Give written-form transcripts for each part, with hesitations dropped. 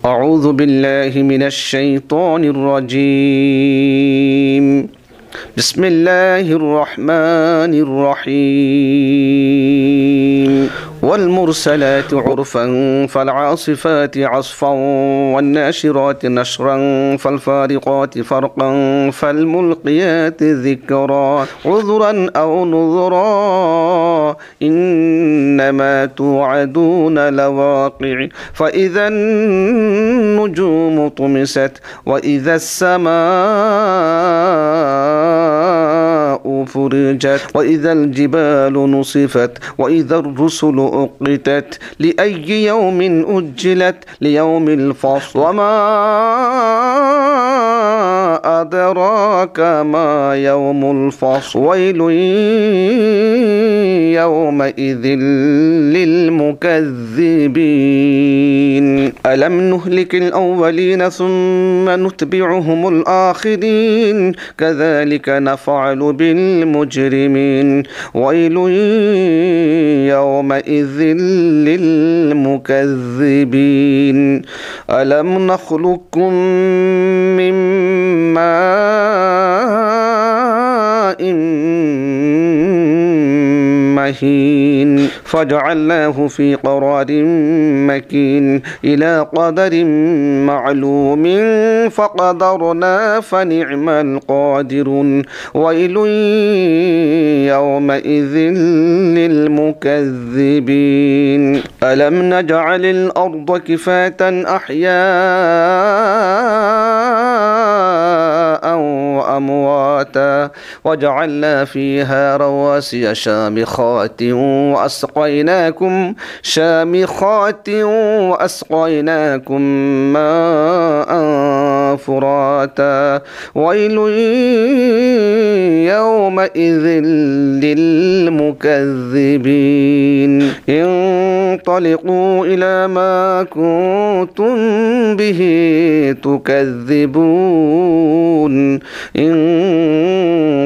أعوذ بالله من الشيطان الرجيم بسم الله الرحمن الرحيم والمرسلات عرفا فالعاصفات عصفا والناشرات نشرا فالفارقات فرقا فالملقيات ذكرا عذرا أو نذرا إنما توعدون لواقع فإذا النجوم طمست وإذا السماء فرجت وإذا الجبال نصفت وإذا الرسل أقتت لأي يوم أجلت ليوم الفصل وما أدراك ما يوم الفصل ويل يومئذ للمكذبين ألم نهلك الأولين ثم نتبعهم الآخرين كذلك نفعل بالمجرمين ويل يومئذ للمكذبين ألم نخلقكم من ماء مهين فجعلناه في قرار مكين إلى قدر معلوم فقدرنا فنعم القادرون ويل يومئذ للمكذبين ألم نجعل الأرض كفاة أحياء وأمواتا وجعلنا فيها رواسي شامخات وأسقيناكم ماء فراتا ويل يومئذ للمكذبين انطلقوا إلى ما كنتم به تكذبون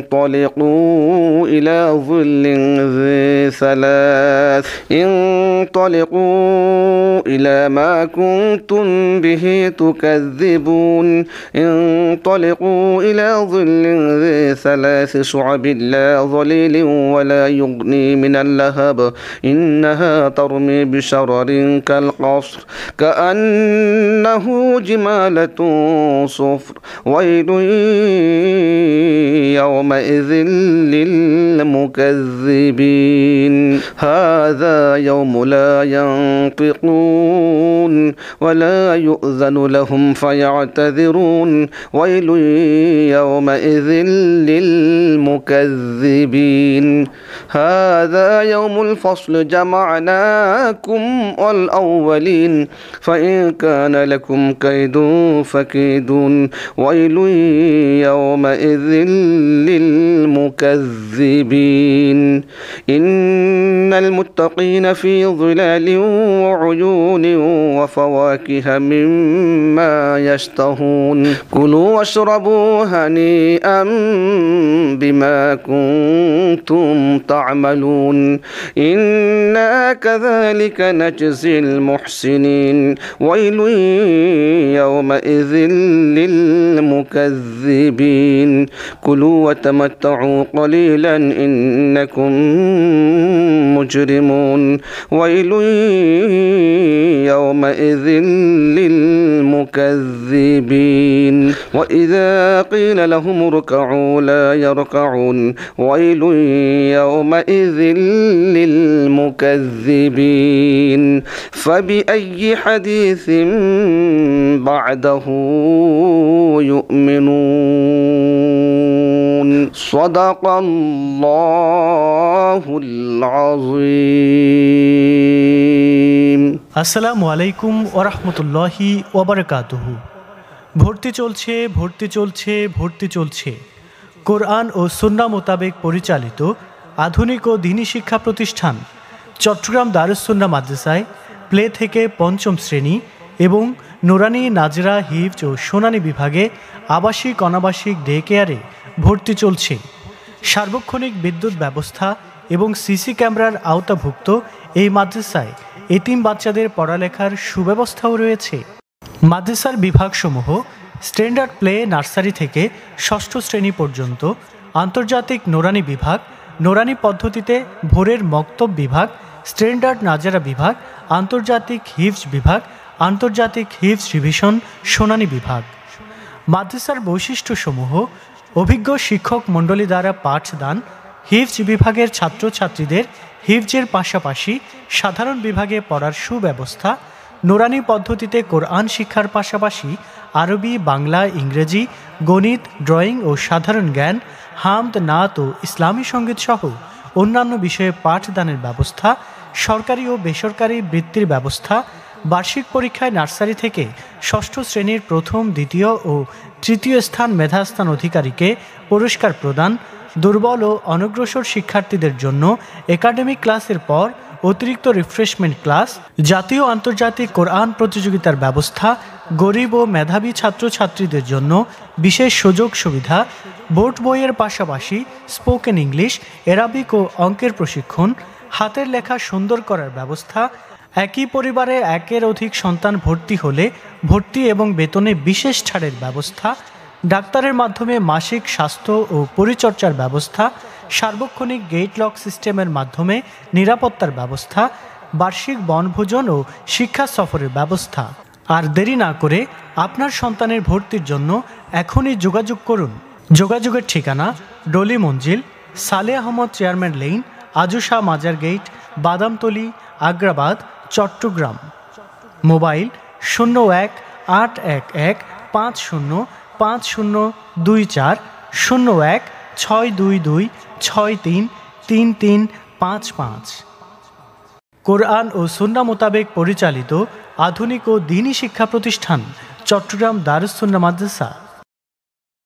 انطلقوا إلى ظل ذي ثلاث انطلقوا إلى ما كنتم به تكذبون انطلقوا إلى ظل ذي ثلاث شعب لا ظليل ولا يغني من اللهب إنها ترمي بشرر كالقصر كأنه جمالة صفر ويل يومئذ للمكذبين هذا يوم لا ينطقون ولا يؤذن لهم فيعتذرون ويل يومئذ للمكذبين هذا يوم الفصل جمعناكم والأولين فإن كان لكم كيد فكيدون ويل يومئذ للمكذبين إن المتقين في ظلال وعيون وفواكه مما يشتهون كلوا واشربوا هنيئا بما كنتم تعملون إنا كذلك نجزي المحسنين ويل يومئذ للمكذبين كلوا وتمتعوا قليلا إنكم مجرمون ويل يومئذ للمكذبين وإذا قيل لهم اركعوا لا يركعون ويل يومئذ للمكذبين فبأي حديث بعده يؤمنون صدق الله العظيم আসসালামু আলাইকুম ওয়া রাহমাতুল্লাহি ওয়া বারাকাতুহু। ভর্তি চলছে কোরআন ও সুন্নাহ মোতাবেক পরিচালিত আধুনিক ও দ্বীনি শিক্ষা প্রতিষ্ঠান চট্টগ্রাম দারুস সুন্নাহ মাদ্রাসায় প্লে থেকে পঞ্চম শ্রেণী এবং নুরানি নাজরা হিফজ ও শুনানি বিভাগে আবাসিক অনাবাসিক ডে কেয়ারে ভর্তি চলছে। সার্বক্ষণিক বিদ্যুৎ ব্যবস্থা এবং সিসি ক্যামেরার আওতাভুক্ত এই মাদ্রাসায় এতিম বাচ্চাদের পড়ালেখার সুব্যবস্থাও রয়েছে। মাদ্রাসার বিভাগসমূহ স্ট্যান্ডার্ড প্লে নার্সারি থেকে ষষ্ঠ শ্রেণী পর্যন্ত, আন্তর্জাতিক নোরানি বিভাগ, নোরানি পদ্ধতিতে ভোরের মক্তব বিভাগ, স্ট্যান্ডার্ড নাজারা বিভাগ, আন্তর্জাতিক হিফজ বিভাগ, আন্তর্জাতিক হিফজ রিভিশন শুনানি বিভাগ। মাদ্রাসার বৈশিষ্ট্যসমূহ: অভিজ্ঞ শিক্ষক মণ্ডলী দ্বারা পাঠদান, হিফজ বিভাগের ছাত্রছাত্রীদের হিফজের পাশাপাশি সাধারণ বিভাগে পড়ার সুব্যবস্থা, নোরানি পদ্ধতিতে কোরআন শিক্ষার পাশাপাশি আরবি, বাংলা, ইংরেজি, গণিত, ড্রয়িং ও সাধারণ জ্ঞান, হামদ, নাত ও ইসলামী সঙ্গীত সহ অন্যান্য বিষয়ে পাঠদানের ব্যবস্থা, সরকারি ও বেসরকারি বৃত্তির ব্যবস্থা, বার্ষিক পরীক্ষায় নার্সারি থেকে ষষ্ঠ শ্রেণীর প্রথম, দ্বিতীয় ও তৃতীয় স্থান মেধাস্থান অধিকারীকে পুরস্কার প্রদান, দুর্বল ও অনগ্রসর শিক্ষার্থীদের জন্য একাডেমিক ক্লাসের পর অতিরিক্ত রিফ্রেশমেন্ট ক্লাস, জাতীয় আন্তর্জাতিক কোরআন প্রতিযোগিতার ব্যবস্থা, গরিব ও মেধাবী ছাত্রছাত্রীদের জন্য বিশেষ সুযোগ সুবিধা, বোর্ড বইয়ের পাশাপাশি স্পোকেন ইংলিশ, অ্যারাবিক ও অঙ্কের প্রশিক্ষণ, হাতের লেখা সুন্দর করার ব্যবস্থা, একই পরিবারে একের অধিক সন্তান ভর্তি হলে ভর্তি এবং বেতনে বিশেষ ছাড়ের ব্যবস্থা, ডাক্তারের মাধ্যমে মাসিক স্বাস্থ্য ও পরিচর্যার ব্যবস্থা, সার্বক্ষণিক গেট লক সিস্টেমের মাধ্যমে নিরাপত্তার ব্যবস্থা, বার্ষিক বনভোজন ও শিক্ষা সফরের ব্যবস্থা। আর দেরি না করে আপনার সন্তানের ভর্তির জন্য এখনই যোগাযোগ করুন। যোগাযোগের ঠিকানা: ডলি মঞ্জিল, সালে আহমদ চেয়ারম্যান লেইন, আজুশা মাজার গেট, বাদামতলী, আগ্রাবাদ, চট্টগ্রাম। মোবাইল 01-811-50-5024, 01-622-63-3355। কোরআন ও সুন্নাহ মোতাবেক পরিচালিত আধুনিক ও দ্বীনী শিক্ষা প্রতিষ্ঠান চট্টগ্রাম দারুস সুন্নাহ মাদ্রাসা।